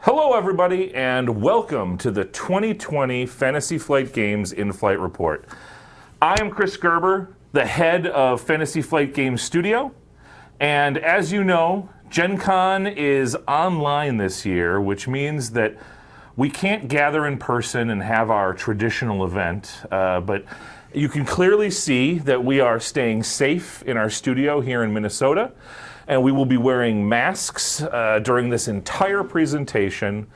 Hello everybody and welcome to the 2020 Fantasy Flight Games In-Flight Report. I am Chris Gerber, the head of Fantasy Flight Games Studio, and as you know, GenCon is online this year, which means that we can't gather in person and have our traditional event, but you can clearly see that we are staying safe in our studio here in Minnesota, and we will be wearing masks during this entire presentation.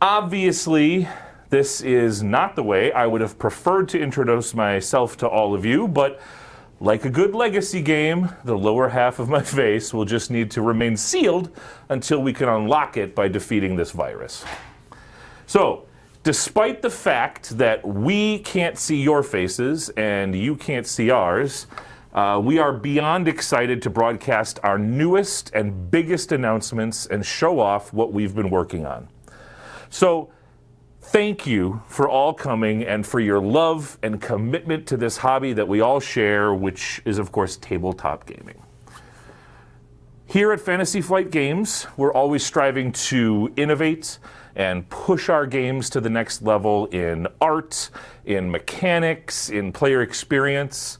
Obviously, this is not the way I would have preferred to introduce myself to all of you, but like a good legacy game, the lower half of my face will just need to remain sealed until we can unlock it by defeating this virus. So, despite the fact that we can't see your faces and you can't see ours, we are beyond excited to broadcast our newest and biggest announcements and show off what we've been working on. So, thank you for all coming and for your love and commitment to this hobby that we all share, which is, of course, tabletop gaming. Here at Fantasy Flight Games, we're always striving to innovate and push our games to the next level in art, in mechanics, in player experience.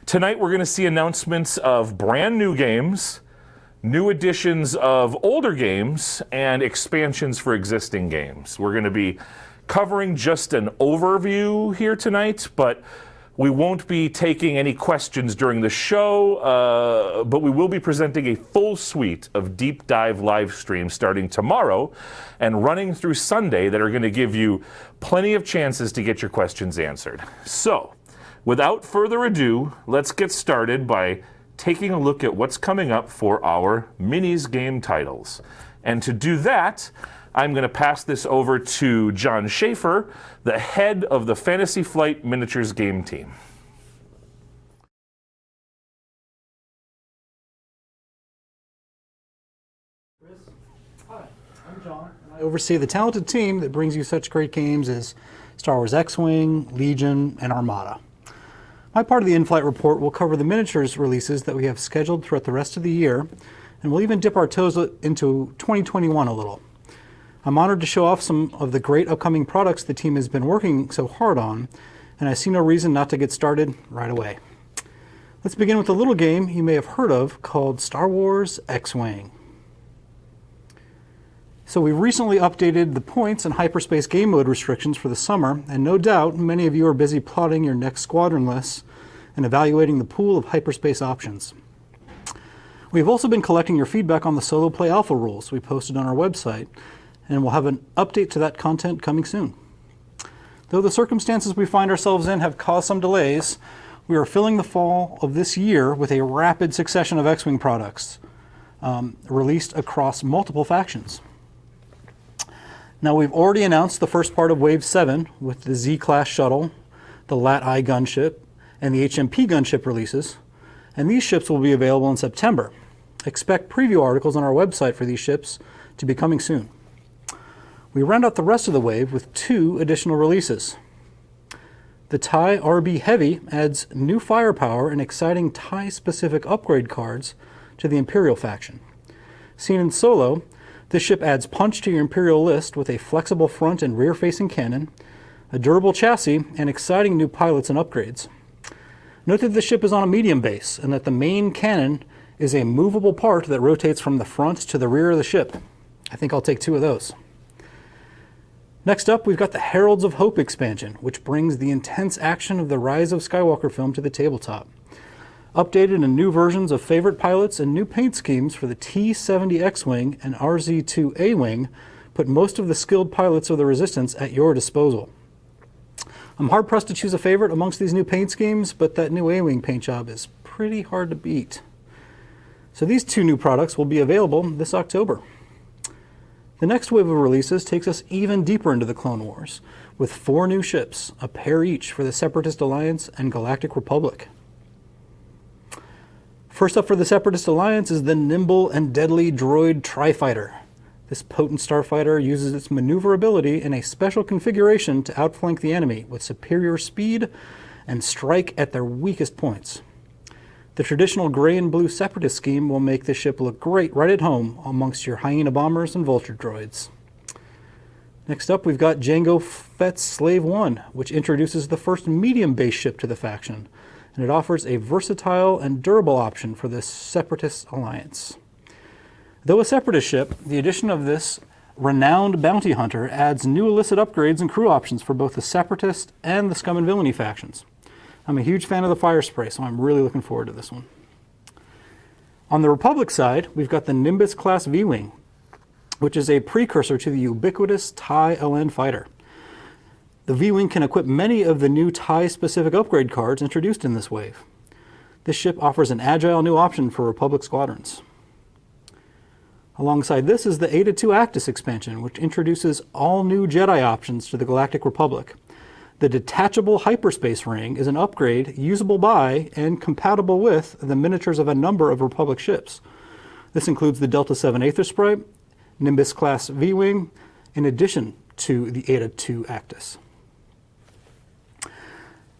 Tonight we're going to see announcements of brand new games, new editions of older games, and expansions for existing games. We're going to be covering just an overview here tonight, but we won't be taking any questions during the show, but we will be presenting a full suite of deep dive live streams starting tomorrow and running through Sunday that are going to give you plenty of chances to get your questions answered. So, without further ado, let's get started by taking a look at what's coming up for our minis game titles. And to do that, I'm going to pass this over to John Shaffer, the head of the Fantasy Flight Miniatures game team. Chris, hi, I'm John, and I oversee the talented team that brings you such great games as Star Wars X-Wing, Legion, and Armada. My part of the In-Flight Report will cover the miniatures releases that we have scheduled throughout the rest of the year, and we'll even dip our toes into 2021 a little. I'm honored to show off some of the great upcoming products the team has been working so hard on, and I see no reason not to get started right away. Let's begin with a little game you may have heard of called Star Wars X-Wing. So we recently updated the points and hyperspace game mode restrictions for the summer, and no doubt many of you are busy plotting your next squadron lists and evaluating the pool of hyperspace options. We have also been collecting your feedback on the solo play alpha rules we posted on our website, and we'll have an update to that content coming soon. Though the circumstances we find ourselves in have caused some delays, we are filling the fall of this year with a rapid succession of X-Wing products released across multiple factions. Now, we've already announced the first part of Wave 7 with the Z-Class shuttle, the Lat-I gunship, and the HMP gunship releases, and these ships will be available in September. Expect preview articles on our website for these ships to be coming soon. We round out the rest of the wave with 2 additional releases. The TIE RB Heavy adds new firepower and exciting TIE-specific upgrade cards to the Imperial faction. Seen in solo, this ship adds punch to your Imperial list with a flexible front and rear-facing cannon, a durable chassis, and exciting new pilots and upgrades. Note that the ship is on a medium base and that the main cannon is a movable part that rotates from the front to the rear of the ship. I think I'll take 2 of those. Next up, we've got the Heralds of Hope expansion, which brings the intense action of the Rise of Skywalker film to the tabletop. Updated and new versions of favorite pilots and new paint schemes for the T-70 X-Wing and RZ-2 A-Wing put most of the skilled pilots of the Resistance at your disposal. I'm hard-pressed to choose a favorite amongst these new paint schemes, but that new A-Wing paint job is pretty hard to beat. So these 2 new products will be available this October. The next wave of releases takes us even deeper into the Clone Wars, with 4 new ships, a pair each for the Separatist Alliance and Galactic Republic. First up for the Separatist Alliance is the nimble and deadly droid Tri-Fighter. This potent starfighter uses its maneuverability in a special configuration to outflank the enemy with superior speed and strike at their weakest points. The traditional gray and blue Separatist scheme will make this ship look great right at home amongst your Hyena bombers and Vulture droids. Next up, we've got Jango Fett's Slave 1, which introduces the first medium-based ship to the faction, and it offers a versatile and durable option for this Separatist alliance. Though a Separatist ship, the addition of this renowned bounty hunter adds new illicit upgrades and crew options for both the Separatist and the Scum and Villainy factions. I'm a huge fan of the fire spray, so I'm really looking forward to this one. On the Republic side, we've got the Nimbus-class V-Wing, which is a precursor to the ubiquitous TIE LN fighter. The V-Wing can equip many of the new TIE-specific upgrade cards introduced in this wave. This ship offers an agile new option for Republic squadrons. Alongside this is the Eta 2 Actus expansion, which introduces all new Jedi options to the Galactic Republic. The detachable hyperspace ring is an upgrade usable by and compatible with the miniatures of a number of Republic ships. This includes the Delta 7 Aether Sprite, Nimbus-class V-Wing, in addition to the Eta 2 Actus.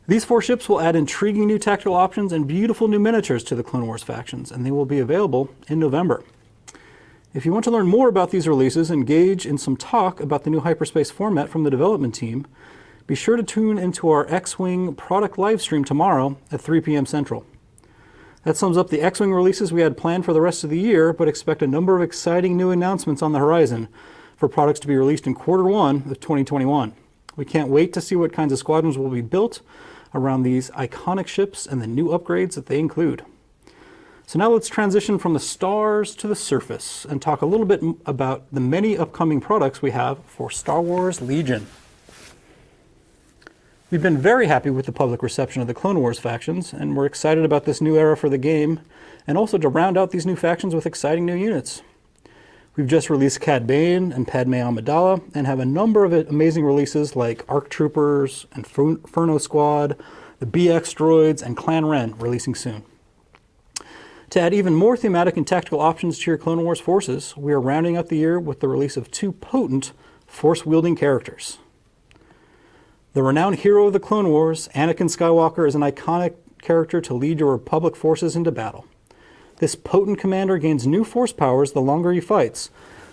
These 4 ships will add intriguing new tactical options and beautiful new miniatures to the Clone Wars factions, and they will be available in November. If you want to learn more about these releases and engage in some talk about the new hyperspace format from the development team, be sure to tune into our X-Wing product livestream tomorrow at 3 p.m. Central. That sums up the X-Wing releases we had planned for the rest of the year, but expect a number of exciting new announcements on the horizon for products to be released in Q1 of 2021. We can't wait to see what kinds of squadrons will be built around these iconic ships and the new upgrades that they include. So now let's transition from the stars to the surface and talk a little bit about the many upcoming products we have for Star Wars Legion. We've been very happy with the public reception of the Clone Wars factions, and we're excited about this new era for the game, and also to round out these new factions with exciting new units. We've just released Cad Bane and Padme Amidala, and have a number of amazing releases like ARC Troopers and Inferno Squad, the BX droids, and Clan Ren releasing soon. To add even more thematic and tactical options to your Clone Wars forces, we are rounding out the year with the release of 2 potent Force-wielding characters. The renowned hero of the Clone Wars, Anakin Skywalker, is an iconic character to lead your Republic forces into battle. This potent commander gains new Force powers the longer he fights,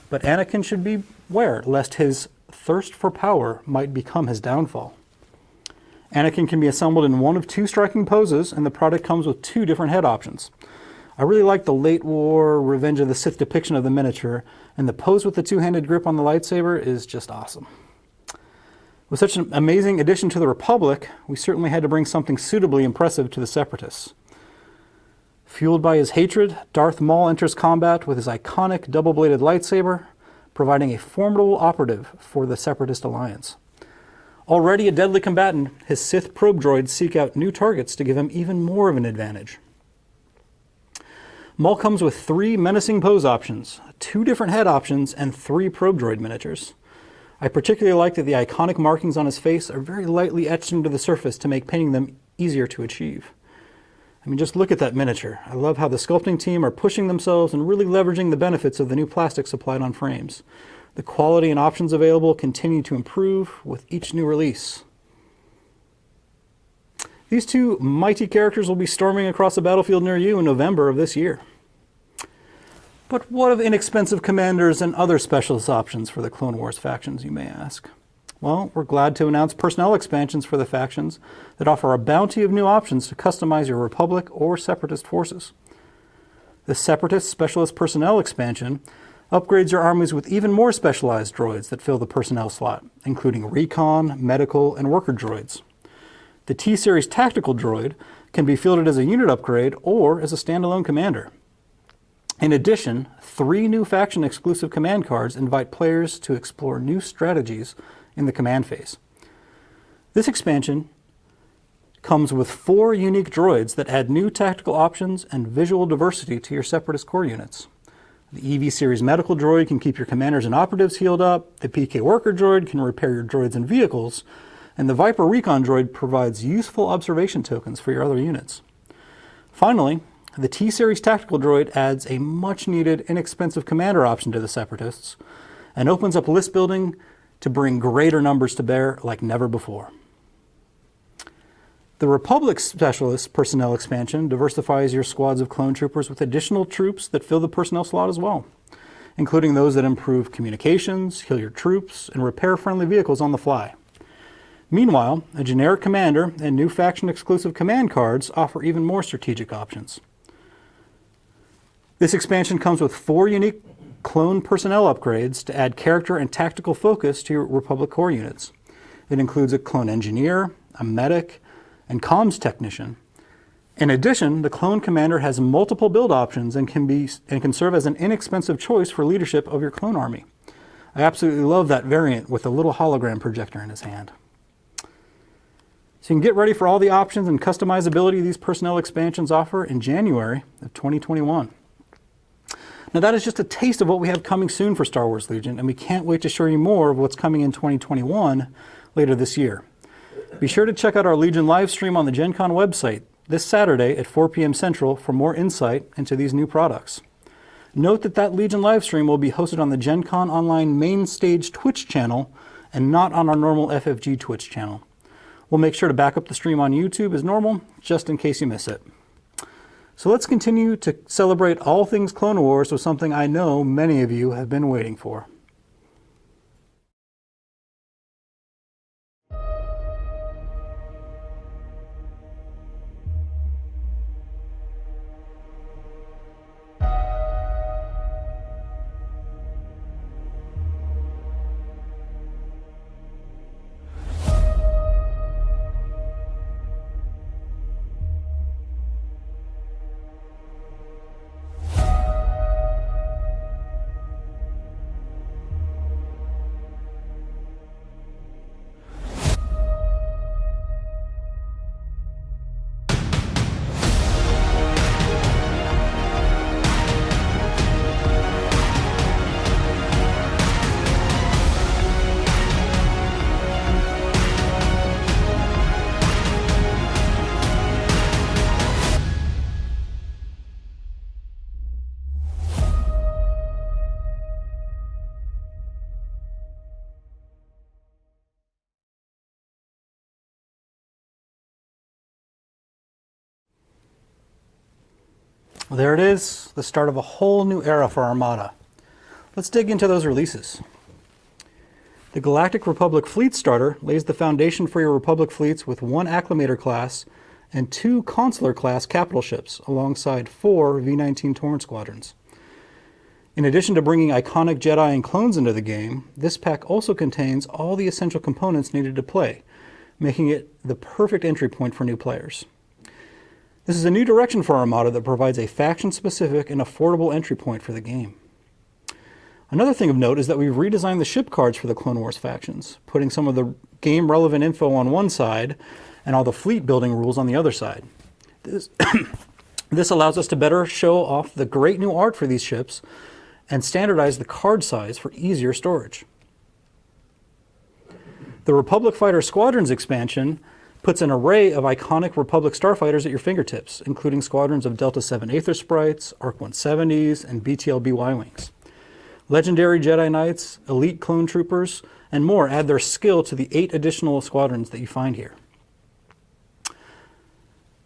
but Anakin should beware lest his thirst for power might become his downfall. Anakin can be assembled in one of 2 striking poses, and the product comes with 2 different head options. I really like the late war Revenge of the Sith depiction of the miniature, and the pose with the 2-handed grip on the lightsaber is just awesome. With such an amazing addition to the Republic, we certainly had to bring something suitably impressive to the Separatists. Fueled by his hatred, Darth Maul enters combat with his iconic double-bladed lightsaber, providing a formidable operative for the Separatist alliance. Already a deadly combatant, his Sith probe droids seek out new targets to give him even more of an advantage. Maul comes with 3 menacing pose options, 2 different head options, and 3 probe droid miniatures. I particularly like that the iconic markings on his face are very lightly etched into the surface to make painting them easier to achieve. I mean, just look at that miniature. I love how the sculpting team are pushing themselves and really leveraging the benefits of the new plastic supplied on frames. The quality and options available continue to improve with each new release. These 2 mighty characters will be storming across a battlefield near you in November of this year. But what of inexpensive commanders and other specialist options for the Clone Wars factions, you may ask? Well, we're glad to announce personnel expansions for the factions that offer a bounty of new options to customize your Republic or Separatist forces. The Separatist Specialist Personnel expansion upgrades your armies with even more specialized droids that fill the personnel slot, including recon, medical, and worker droids. The T-Series Tactical Droid can be fielded as a unit upgrade or as a standalone commander. In addition, 3 new faction-exclusive command cards invite players to explore new strategies in the command phase. This expansion comes with 4 unique droids that add new tactical options and visual diversity to your Separatist core units. The EV Series Medical Droid can keep your commanders and operatives healed up, the PK Worker Droid can repair your droids and vehicles, and the Viper Recon Droid provides useful observation tokens for your other units. Finally, the T-Series Tactical Droid adds a much-needed, inexpensive commander option to the Separatists and opens up list building to bring greater numbers to bear like never before. The Republic Specialist Personnel expansion diversifies your squads of clone troopers with additional troops that fill the personnel slot as well, including those that improve communications, heal your troops, and repair friendly vehicles on the fly. Meanwhile, a generic commander and new faction-exclusive command cards offer even more strategic options. This expansion comes with 4 unique clone personnel upgrades to add character and tactical focus to your Republic Core units. It includes a clone engineer, a medic, and comms technician. In addition, the clone commander has multiple build options and can serve as an inexpensive choice for leadership of your clone army. I absolutely love that variant with a little hologram projector in his hand. So you can get ready for all the options and customizability these personnel expansions offer in January of 2021. Now that is just a taste of what we have coming soon for Star Wars Legion, and we can't wait to show you more of what's coming in 2021 later this year. Be sure to check out our Legion live stream on the GenCon website this Saturday at 4 p.m. Central for more insight into these new products. Note that Legion live stream will be hosted on the GenCon Online main stage Twitch channel and not on our normal FFG Twitch channel. We'll make sure to back up the stream on YouTube as normal, just in case you miss it. So let's continue to celebrate all things Clone Wars with something I know many of you have been waiting for. Well, there it is, the start of a whole new era for Armada. Let's dig into those releases. The Galactic Republic Fleet Starter lays the foundation for your Republic fleets with 1 Acclimator class and 2 Consular class capital ships, alongside 4 V-19 Torrent squadrons. In addition to bringing iconic Jedi and clones into the game, this pack also contains all the essential components needed to play, making it the perfect entry point for new players. This is a new direction for Armada that provides a faction-specific and affordable entry point for the game. Another thing of note is that we've redesigned the ship cards for the Clone Wars factions, putting some of the game-relevant info on one side and all the fleet-building rules on the other side. This allows us to better show off the great new art for these ships and standardize the card size for easier storage. The Republic Fighter Squadrons expansion puts an array of iconic Republic starfighters at your fingertips, including squadrons of Delta 7 Aether Sprites, ARC 170s, and BTL Y-Wings. Legendary Jedi Knights, elite clone troopers, and more add their skill to the 8 additional squadrons that you find here.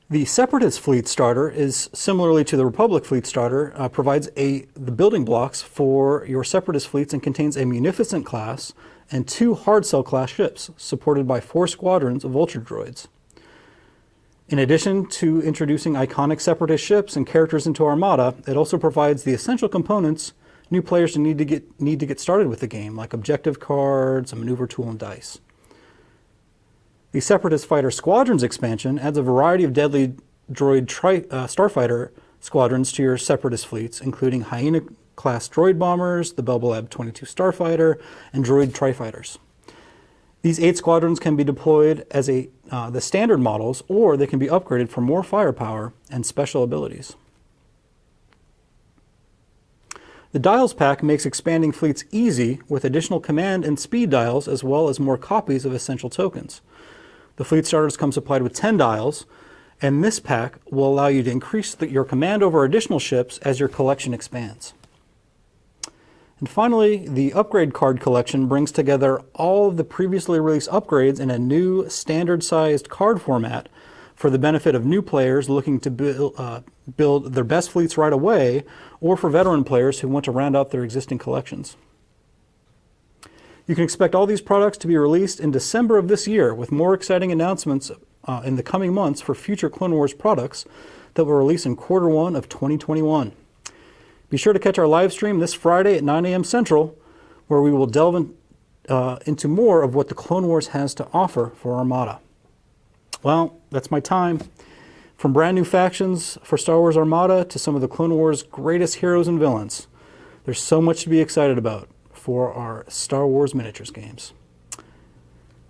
The Separatist Fleet Starter is similarly to the Republic Fleet Starter, provides the building blocks for your Separatist fleets and contains a Munificent class and 2 Hard Cell class ships, supported by 4 squadrons of Vulture droids. In addition to introducing iconic Separatist ships and characters into Armada, it also provides the essential components new players need to get started with the game, like objective cards, a maneuver tool, and dice. The Separatist Fighter Squadrons expansion adds a variety of deadly droid starfighter squadrons to your Separatist fleets, including Hyena-class droid bombers, the Belbalab 22 starfighter, and droid trifighters. These 8 squadrons can be deployed as the standard models, or they can be upgraded for more firepower and special abilities. The Dials pack makes expanding fleets easy with additional command and speed dials, as well as more copies of essential tokens. The fleet starters come supplied with 10 dials, and this pack will allow you to increase your command over additional ships as your collection expands. And finally, the upgrade card collection brings together all of the previously released upgrades in a new standard-sized card format for the benefit of new players looking to build their best fleets right away, or for veteran players who want to round out their existing collections. You can expect all these products to be released in December of this year, with more exciting announcements in the coming months for future Clone Wars products that will release in Q1 of 2021. Be sure to catch our live stream this Friday at 9 a.m. Central, where we will delve into more of what the Clone Wars has to offer for Armada. Well, that's my time. From brand new factions for Star Wars Armada to some of the Clone Wars' greatest heroes and villains, there's so much to be excited about for our Star Wars miniatures games.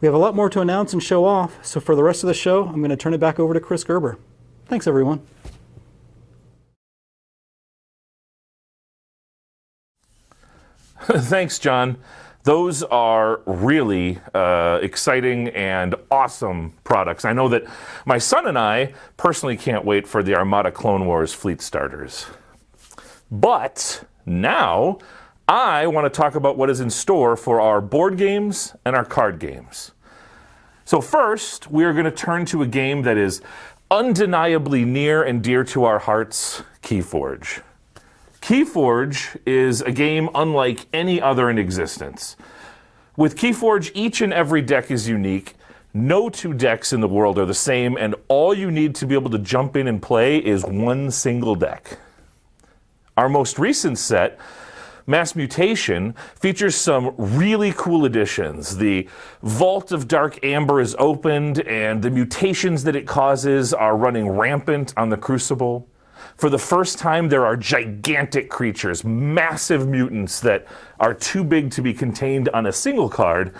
We have a lot more to announce and show off, so for the rest of the show, I'm going to turn it back over to Chris Gerber. Thanks, everyone. Thanks, John. Those are really exciting and awesome products. I know that my son and I personally can't wait for the Armada Clone Wars fleet starters. But now I want to talk about what is in store for our board games and our card games. So first, we are going to turn to a game that is undeniably near and dear to our hearts, KeyForge. KeyForge is a game unlike any other in existence. With KeyForge, each and every deck is unique. No two decks in the world are the same, and all you need to be able to jump in and play is one single deck. Our most recent set, Mass Mutation, features some really cool additions. The Vault of Dark Amber is opened, and the mutations that it causes are running rampant on the Crucible. For the first time, there are gigantic creatures, massive mutants that are too big to be contained on a single card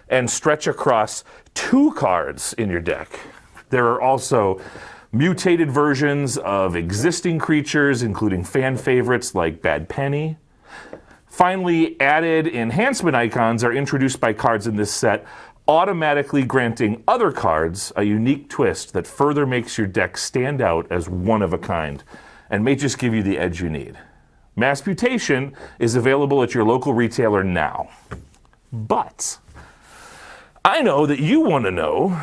and stretch across 2 cards in your deck. There are also mutated versions of existing creatures, including fan favorites like Bad Penny. Finally, added enhancement icons are introduced by cards in this set, automatically granting other cards a unique twist that further makes your deck stand out as one of a kind, and may just give you the edge you need. Mass Mutation is available at your local retailer now. But I know that you want to know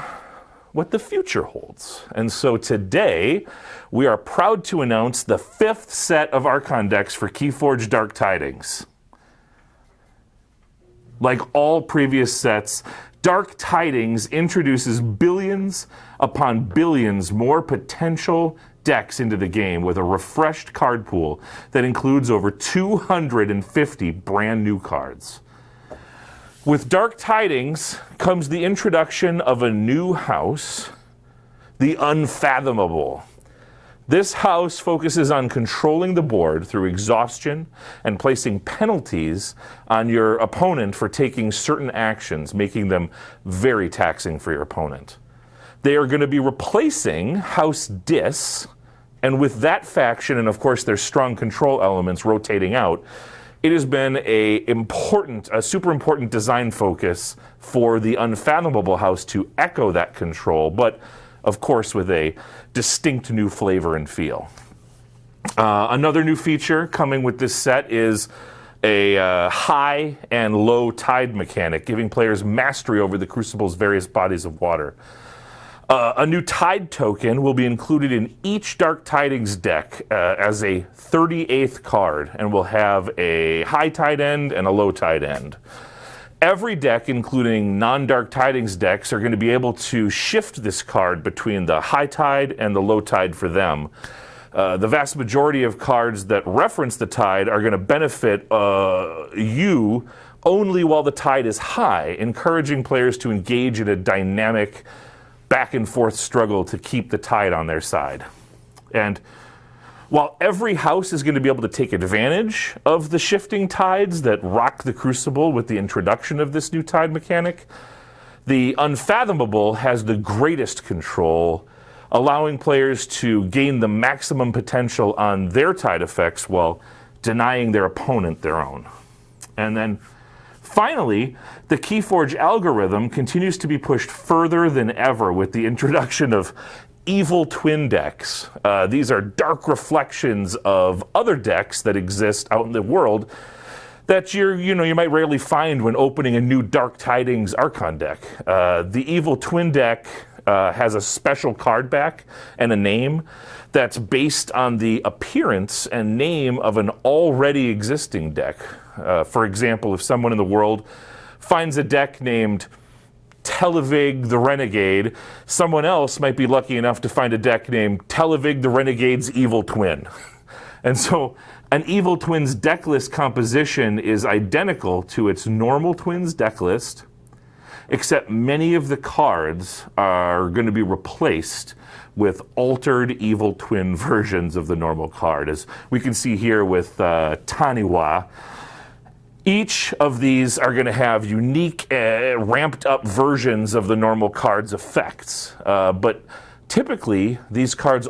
what the future holds. And so today, we are proud to announce the 5th set of Archon decks for KeyForge Dark Tidings. Like all previous sets, Dark Tidings introduces billions upon billions more potential decks into the game with a refreshed card pool that includes over 250 brand new cards. With Dark Tidings comes the introduction of a new house, the Unfathomable. This house focuses on controlling the board through exhaustion and placing penalties on your opponent for taking certain actions, making them very taxing for your opponent. They are going to be replacing House Dis, and with that faction and of course their strong control elements rotating out, it has been a super important design focus for the Unfathomable house to echo that control, but of course with a distinct new flavor and feel. Another new feature coming with this set is a high and low tide mechanic, giving players mastery over the Crucible's various bodies of water. A new tide token will be included in each Dark Tidings deck as a 38th card, and will have a high tide end and a low tide end. Every deck, including non-Dark Tidings decks, are going to be able to shift this card between the high tide and the low tide for them. The vast majority of cards that reference the tide are going to benefit you only while the tide is high, encouraging players to engage in a dynamic back and forth struggle to keep the tide on their side. And while every house is going to be able to take advantage of the shifting tides that rock the Crucible with the introduction of this new tide mechanic, the Unfathomable has the greatest control, allowing players to gain the maximum potential on their tide effects while denying their opponent their own. And then finally, the KeyForge algorithm continues to be pushed further than ever with the introduction of evil twin decks. These are dark reflections of other decks that exist out in the world that you might rarely find when opening a new Dark Tidings Archon deck. The evil twin deck has a special card back and a name that's based on the appearance and name of an already existing deck. For example, if someone in the world finds a deck named Televig the Renegade, someone else might be lucky enough to find a deck named Televig the Renegade's Evil Twin. And so an Evil Twin's deck list composition is identical to its normal Twins deck list, except many of the cards are going to be replaced with altered Evil Twin versions of the normal card, as we can see here with Taniwa. Each of these are going to have unique, ramped up versions of the normal card's effects. But typically, these effects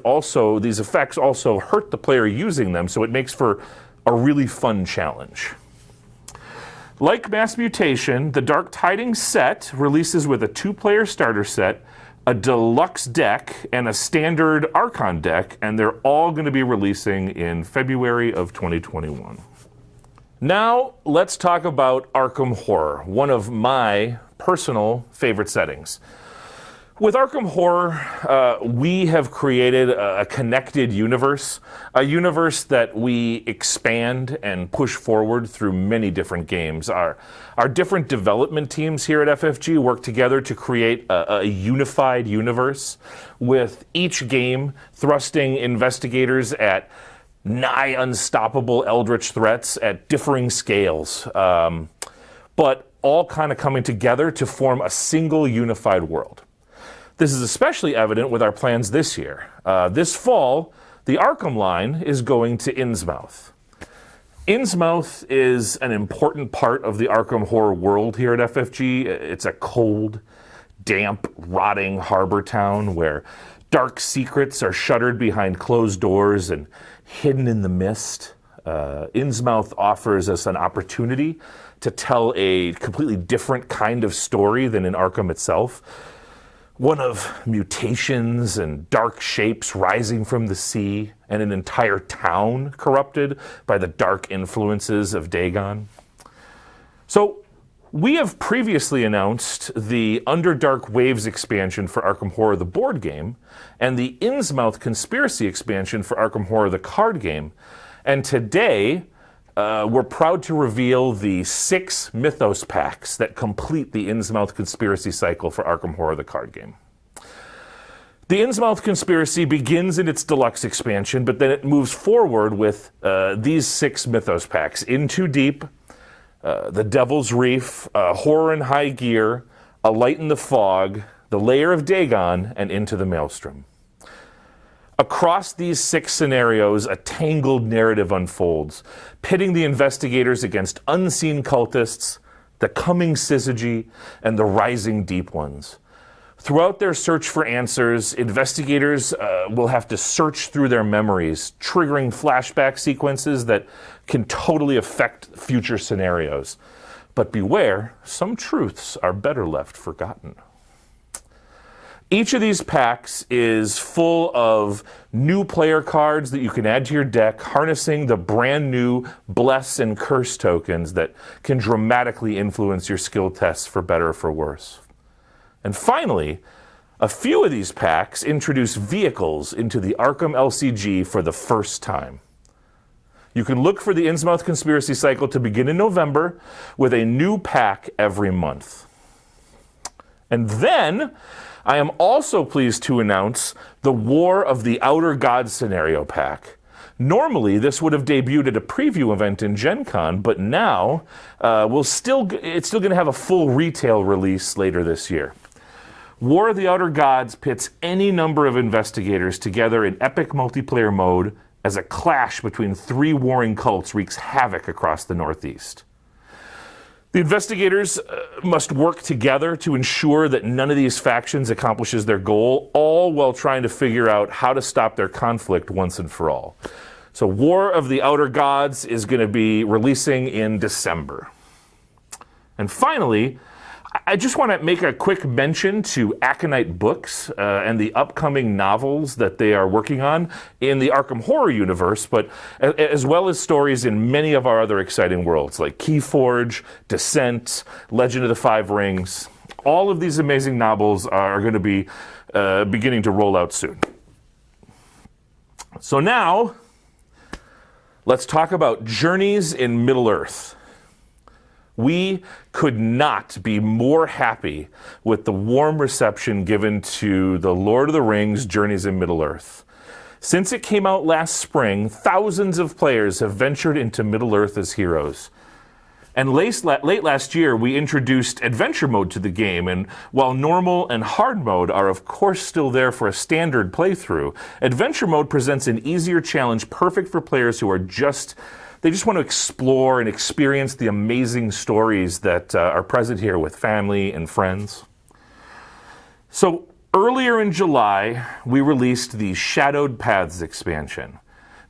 also hurt the player using them, so it makes for a really fun challenge. Like Mass Mutation, the Dark Tidings set releases with a 2-player starter set, a deluxe deck, and a standard Archon deck, and they're all going to be releasing in February of 2021. Now, let's talk about Arkham Horror, one of my personal favorite settings. With Arkham Horror, we have created a connected universe, a universe that we expand and push forward through many different games. Our different development teams here at FFG work together to create a unified universe, with each game thrusting investigators at nigh unstoppable eldritch threats at differing scales, but all kind of coming together to form a single unified world. This is especially evident with our plans this year. This fall, the Arkham line is going to Innsmouth. Innsmouth is an important part of the Arkham Horror world here at FFG. It's a cold, damp, rotting harbor town where dark secrets are shuttered behind closed doors and hidden in the mist. Innsmouth offers us an opportunity to tell a completely different kind of story than in Arkham itself. One of mutations and dark shapes rising from the sea, and an entire town corrupted by the dark influences of Dagon. So, we have previously announced the Underdark Waves expansion for Arkham Horror the board game, and the Innsmouth Conspiracy expansion for Arkham Horror the card game. And today, we're proud to reveal the 6 Mythos packs that complete the Innsmouth Conspiracy cycle for Arkham Horror the card game. The Innsmouth Conspiracy begins in its deluxe expansion, but then it moves forward with these 6 Mythos packs: In Too Deep, The Devil's Reef, Horror in High Gear, A Light in the Fog, The Lair of Dagon, and Into the Maelstrom. Across these 6 scenarios, a tangled narrative unfolds, pitting the investigators against unseen cultists, the coming syzygy, and the rising Deep Ones. Throughout their search for answers, investigators will have to search through their memories, triggering flashback sequences that can totally affect future scenarios. But beware, some truths are better left forgotten. Each of these packs is full of new player cards that you can add to your deck, harnessing the brand new Bless and Curse tokens that can dramatically influence your skill tests for better or for worse. And finally, a few of these packs introduce vehicles into the Arkham LCG for the first time. You can look for the Innsmouth Conspiracy cycle to begin in November with a new pack every month. And then, I am also pleased to announce the War of the Outer Gods scenario pack. Normally, this would have debuted at a preview event in GenCon, but now it's still going to have a full retail release later this year. War of the Outer Gods pits any number of investigators together in epic multiplayer mode as a clash between 3 warring cults wreaks havoc across the Northeast. The investigators must work together to ensure that none of these factions accomplishes their goal, all while trying to figure out how to stop their conflict once and for all. So War of the Outer Gods is going to be releasing in December. And finally, I just want to make a quick mention to Aconite Books and the upcoming novels that they are working on in the Arkham Horror universe, but as well as stories in many of our other exciting worlds like KeyForge, Descent, Legend of the Five Rings. All of these amazing novels are going to be beginning to roll out soon. So now, let's talk about Journeys in Middle-earth. We could not be more happy with the warm reception given to the Lord of the Rings Journeys in Middle-earth. Since it came out last spring, thousands of players have ventured into Middle-earth as heroes. And late last year, we introduced Adventure Mode to the game, and while Normal and Hard Mode are of course still there for a standard playthrough, Adventure Mode presents an easier challenge perfect for players who they just want to explore and experience the amazing stories that are present here with family and friends. So earlier in July, we released the Shadowed Paths expansion.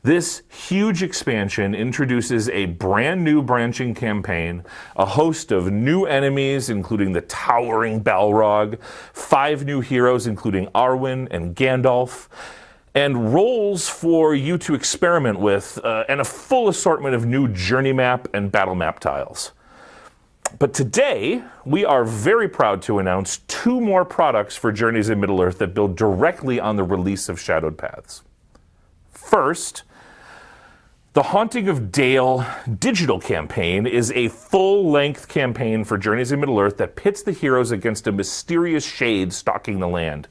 This huge expansion introduces a brand new branching campaign, a host of new enemies, including the towering Balrog, 5 new heroes, including Arwen and Gandalf, and roles for you to experiment with, and a full assortment of new journey map and battle map tiles. But today, we are very proud to announce 2 more products for Journeys in Middle-earth that build directly on the release of Shadowed Paths. First, the Haunting of Dale digital campaign is a full-length campaign for Journeys in Middle-earth that pits the heroes against a mysterious shade stalking the land.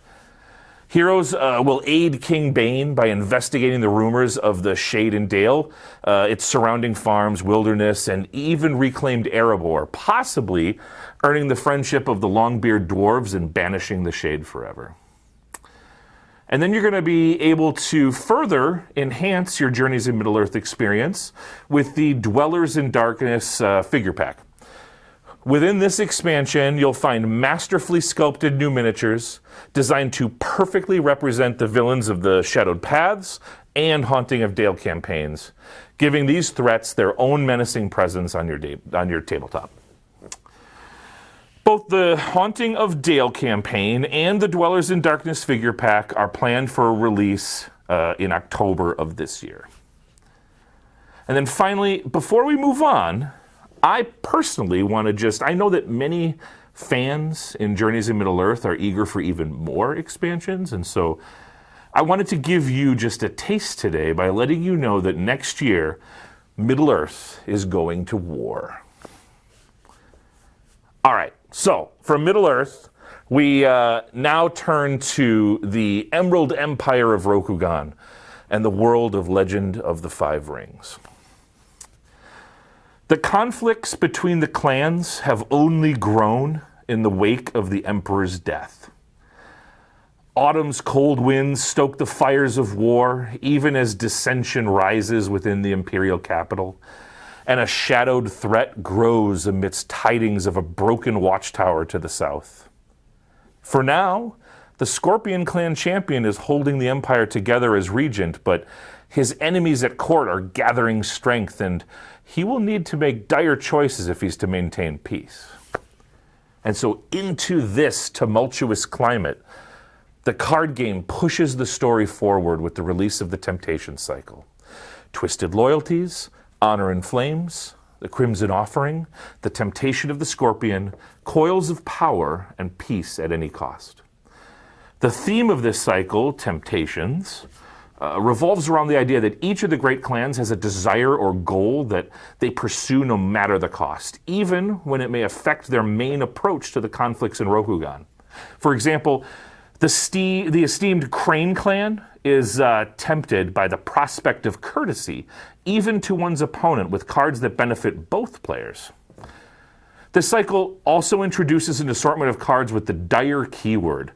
Heroes will aid King Bane by investigating the rumors of the Shade in Dale, its surrounding farms, wilderness, and even reclaimed Erebor, possibly earning the friendship of the Longbeard dwarves and banishing the Shade forever. And then you're going to be able to further enhance your Journeys in Middle-earth experience with the Dwellers in Darkness figure pack. Within this expansion, you'll find masterfully sculpted new miniatures designed to perfectly represent the villains of the Shadowed Paths and Haunting of Dale campaigns, giving these threats their own menacing presence on your tabletop. Both the Haunting of Dale campaign and the Dwellers in Darkness figure pack are planned for release in October of this year. And then finally, before we move on, I personally want to I know that many fans in Journeys in Middle-earth are eager for even more expansions, and so I wanted to give you just a taste today by letting you know that next year, Middle-earth is going to war. All right, so from Middle-earth, we now turn to the Emerald Empire of Rokugan and the world of Legend of the Five Rings. The conflicts between the clans have only grown in the wake of the Emperor's death. Autumn's cold winds stoke the fires of war, even as dissension rises within the imperial capital, and a shadowed threat grows amidst tidings of a broken watchtower to the south. For now, the Scorpion clan champion is holding the empire together as regent, but his enemies at court are gathering strength, and he will need to make dire choices if he's to maintain peace. And so into this tumultuous climate, the card game pushes the story forward with the release of the Temptation Cycle. Twisted Loyalties, Honor in Flames, the Crimson Offering, the Temptation of the Scorpion, Coils of Power, and Peace at Any Cost. The theme of this cycle, Temptations, revolves around the idea that each of the great clans has a desire or goal that they pursue no matter the cost, even when it may affect their main approach to the conflicts in Rokugan. For example, the esteemed Crane clan is tempted by the prospect of courtesy, even to one's opponent, with cards that benefit both players. This cycle also introduces an assortment of cards with the dire keyword,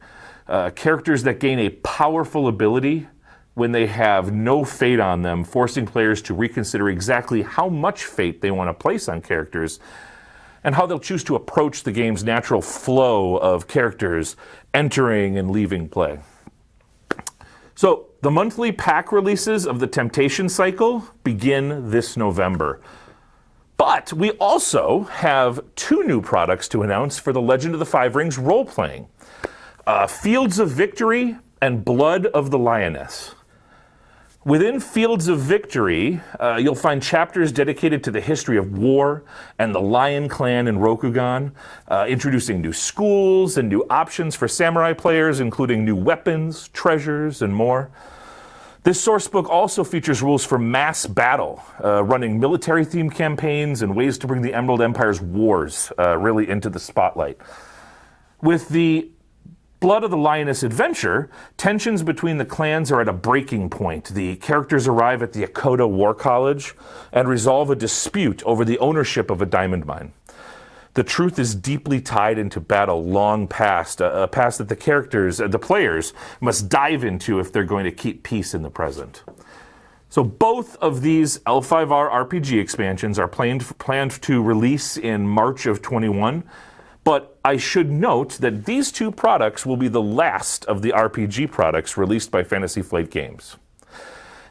characters that gain a powerful ability when they have no fate on them, forcing players to reconsider exactly how much fate they want to place on characters and how they'll choose to approach the game's natural flow of characters entering and leaving play. So, the monthly pack releases of the Temptation Cycle begin this November. But we also have 2 new products to announce for the Legend of the Five Rings role-playing. Fields of Victory and Blood of the Lioness. Within Fields of Victory, you'll find chapters dedicated to the history of war and the Lion Clan in Rokugan, introducing new schools and new options for samurai players, including new weapons, treasures, and more. This sourcebook also features rules for mass battle, running military-themed campaigns and ways to bring the Emerald Empire's wars really into the spotlight. With the Blood of the Lioness adventure, tensions between the clans are at a breaking point. The characters arrive at the Akoda War College and resolve a dispute over the ownership of a diamond mine. The truth is deeply tied into battle long past, a past that the players, must dive into if they're going to keep peace in the present. So both of these L5R RPG expansions are planned to release in March of 21. But I should note that these two products will be the last of the RPG products released by Fantasy Flight Games.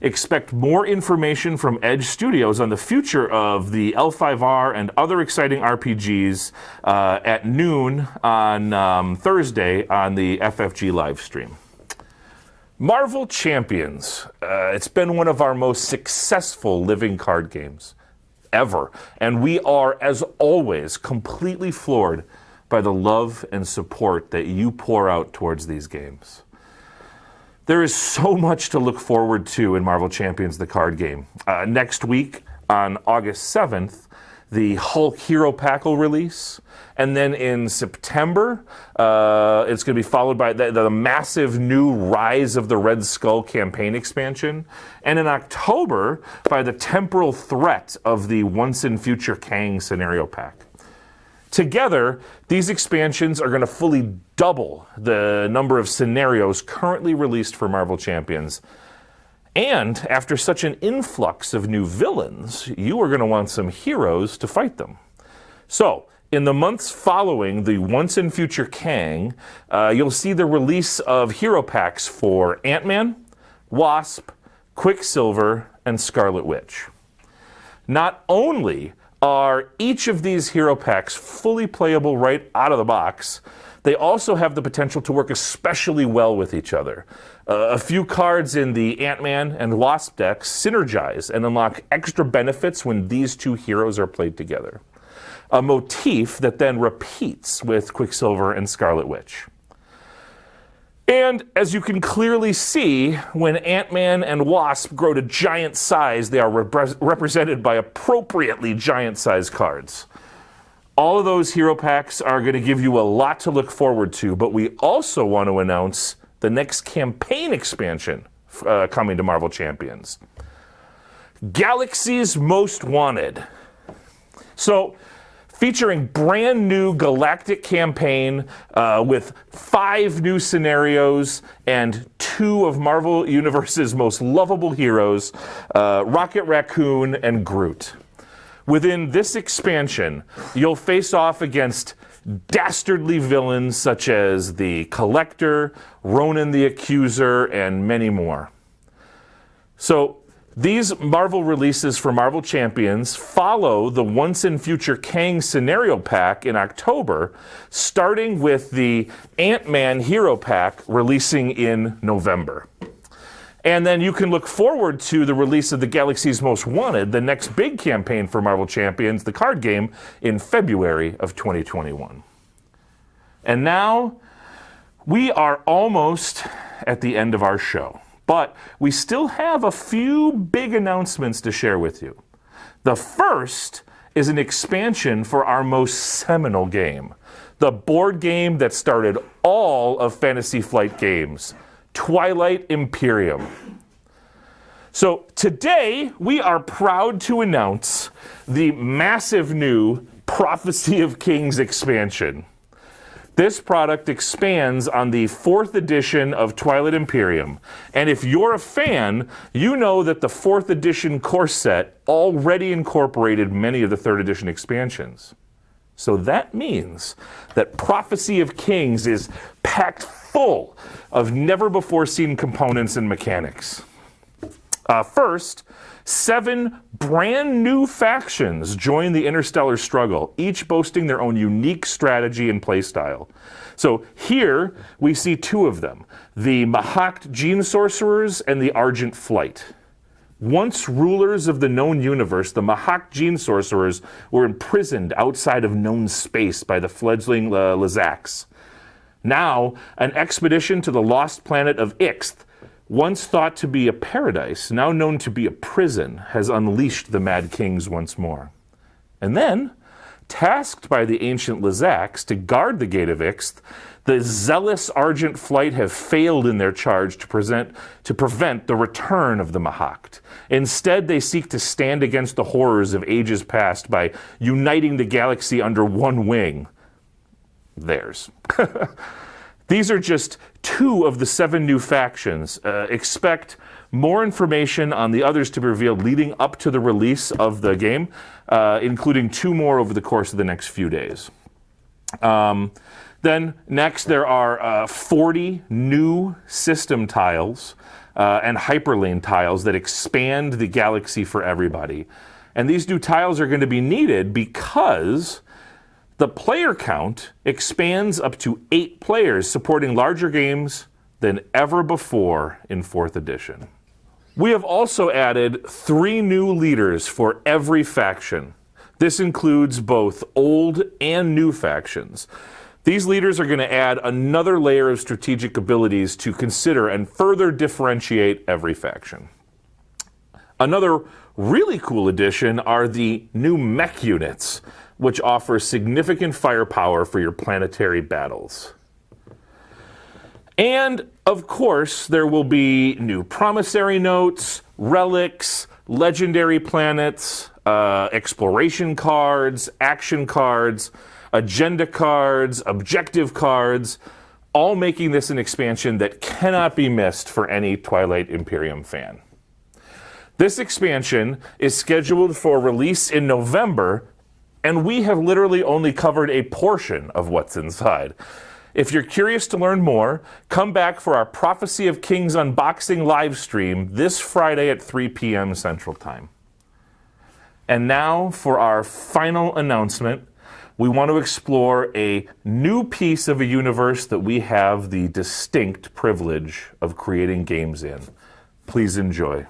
Expect more information from Edge Studios on the future of the L5R and other exciting RPGs at noon on Thursday on the FFG live stream. Marvel Champions. It's been one of our most successful living card games ever. And we are, as always, completely floored by the love and support that you pour out towards these games. There is so much to look forward to in Marvel Champions, the card game. Next week, on August 7th, the Hulk Hero Pack will release. And then in September, it's going to be followed by the massive new Rise of the Red Skull campaign expansion. And in October, by the temporal threat of the Once and Future Kang scenario pack. Together, these expansions are going to fully double the number of scenarios currently released for Marvel Champions. And after such an influx of new villains, you are going to want some heroes to fight them. So, in the months following the Once and Future Kang, you'll see the release of hero packs for Ant-Man, Wasp, Quicksilver, and Scarlet Witch. Not only are each of these hero packs fully playable right out of the box, they also have the potential to work especially well with each other. A few cards in the Ant-Man and Wasp decks synergize and unlock extra benefits when these two heroes are played together. A motif that then repeats with Quicksilver and Scarlet Witch. And as you can clearly see, when Ant-Man and Wasp grow to giant size, they are represented by appropriately giant-sized cards. All of those hero packs are going to give you a lot to look forward to, but we also want to announce the next campaign expansion coming to Marvel Champions. Galaxy's Most Wanted. So, featuring brand new galactic campaign with 5 new scenarios and 2 of Marvel Universe's most lovable heroes, Rocket Raccoon and Groot. Within this expansion, you'll face off against dastardly villains such as the Collector, Ronan the Accuser, and many more. So, these Marvel releases for Marvel Champions follow the Once and Future Kang scenario pack in October, starting with the Ant-Man hero pack releasing in November. And then you can look forward to the release of the Galaxy's Most Wanted, the next big campaign for Marvel Champions, the card game, in February of 2021. And now, we are almost at the end of our show. But we still have a few big announcements to share with you. The first is an expansion for our most seminal game, the board game that started all of Fantasy Flight Games, Twilight Imperium. So today, we are proud to announce the massive new Prophecy of Kings expansion. This product expands on the 4th edition of Twilight Imperium. And if you're a fan, you know that the 4th edition core set already incorporated many of the 3rd edition expansions. So that means that Prophecy of Kings is packed full of never-before-seen components and mechanics. First, 7 brand new factions join the interstellar struggle, each boasting their own unique strategy and playstyle. So here we see 2 of them, the Mahakt Gene Sorcerers and the Argent Flight. Once rulers of the known universe, the Mahak gene sorcerers were imprisoned outside of known space by the fledgling Lazaks. Now, an expedition to the lost planet of Ixth, once thought to be a paradise, now known to be a prison, has unleashed the Mad Kings once more. And then, tasked by the ancient Lazaks to guard the Gate of Ixth, the zealous Argent Flight have failed in their charge to prevent the return of the Mahakt. Instead, they seek to stand against the horrors of ages past by uniting the galaxy under one wing. Theirs. These are just 2 of the 7 new factions. Expect more information on the others to be revealed leading up to the release of the game, including 2 more over the course of the next few days. Then next, there are 40 new system tiles and hyperlane tiles that expand the galaxy for everybody. And these new tiles are going to be needed because the player count expands up to 8 players, supporting larger games than ever before in 4th edition. We have also added 3 new leaders for every faction. This includes both old and new factions. These leaders are going to add another layer of strategic abilities to consider and further differentiate every faction. Another really cool addition are the new mech units, which offer significant firepower for your planetary battles. And, of course, there will be new promissory notes, relics, legendary planets, exploration cards, action cards, agenda cards, objective cards, all making this an expansion that cannot be missed for any Twilight Imperium fan. This expansion is scheduled for release in November, and we have literally only covered a portion of what's inside. If you're curious to learn more, come back for our Prophecy of Kings unboxing live stream this Friday at 3 p.m. Central Time. And now for our final announcement. We want to explore a new piece of a universe that we have the distinct privilege of creating games in. Please enjoy.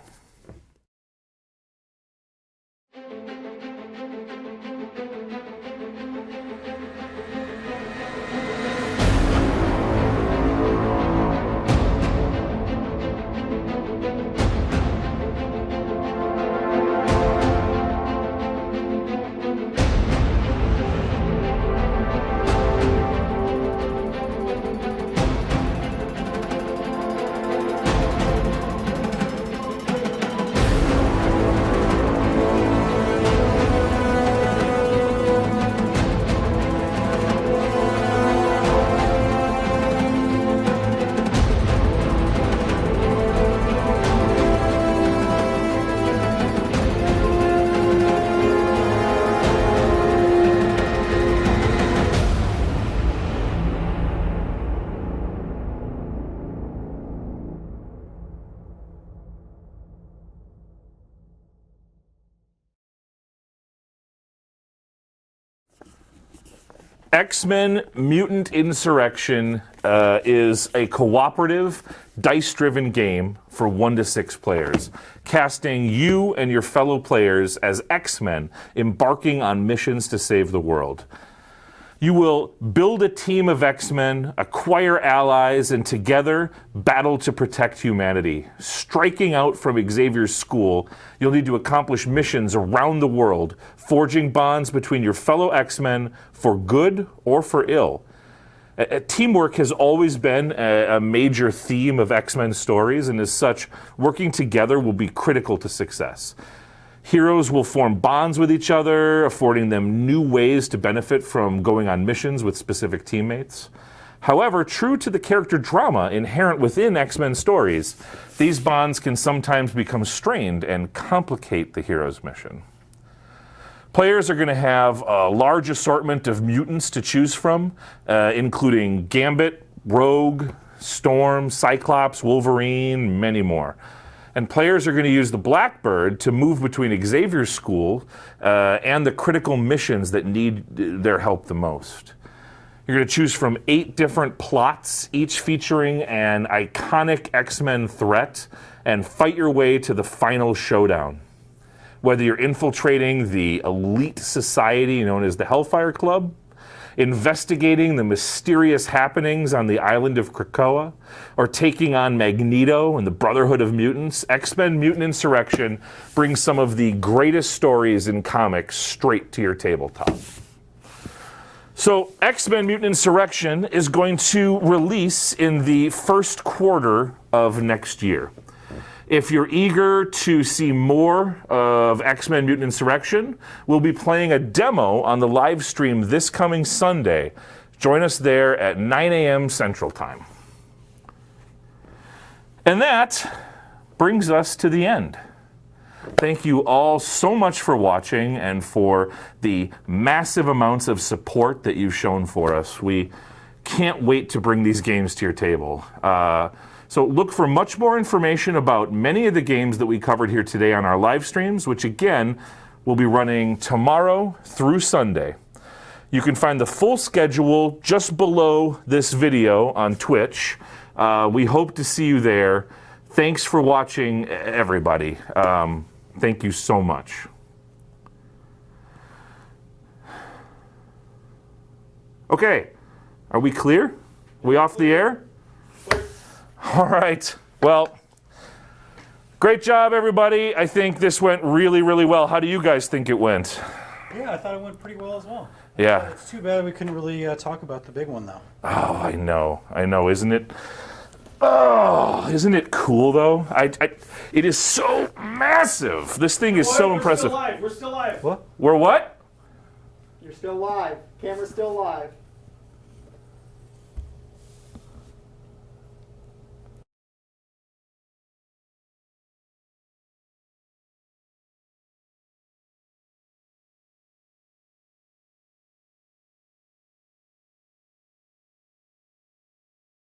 X-Men Mutant Insurrection is a cooperative, dice-driven game for 1 to 6 players, casting you and your fellow players as X-Men embarking on missions to save the world. You will build a team of X-Men, acquire allies, and together battle to protect humanity. Striking out from Xavier's school, you'll need to accomplish missions around the world, forging bonds between your fellow X-Men for good or for ill. Teamwork has always been a major theme of X-Men stories, and as such, working together will be critical to success. Heroes will form bonds with each other, affording them new ways to benefit from going on missions with specific teammates. However, true to the character drama inherent within X-Men stories, these bonds can sometimes become strained and complicate the hero's mission. Players are going to have a large assortment of mutants to choose from, including Gambit, Rogue, Storm, Cyclops, Wolverine, many more. And players are going to use the Blackbird to move between Xavier's school and the critical missions that need their help the most. You're going to choose from 8 different plots, each featuring an iconic X-Men threat, and fight your way to the final showdown. Whether you're infiltrating the elite society known as the Hellfire Club, investigating the mysterious happenings on the island of Krakoa, or taking on Magneto and the Brotherhood of Mutants, X-Men Mutant Insurrection brings some of the greatest stories in comics straight to your tabletop. So X-Men Mutant Insurrection is going to release in the first quarter of next year. If you're eager to see more of X-Men Mutant Insurrection, we'll be playing a demo on the live stream this coming Sunday. Join us there at 9 a.m. Central Time. And that brings us to the end. Thank you all so much for watching and for the massive amounts of support that you've shown for us. We can't wait to bring these games to your table. So look for much more information about many of the games that we covered here today on our live streams, which again will be running tomorrow through Sunday. You can find the full schedule just below this video on Twitch. We hope to see you there. Thanks for watching, everybody. Thank you so much. Okay, are we clear? Are we off the air? All right. Well, great job, everybody. I think this went really, really well. How do you guys think it went? Yeah, I thought it went pretty well as well. Yeah. It's too bad we couldn't really talk about the big one, though. Oh, I know, isn't it? Oh, isn't it cool though? It is so massive. This thing is so impressive. We're still live. What? We're what? You're still live. Camera's still live.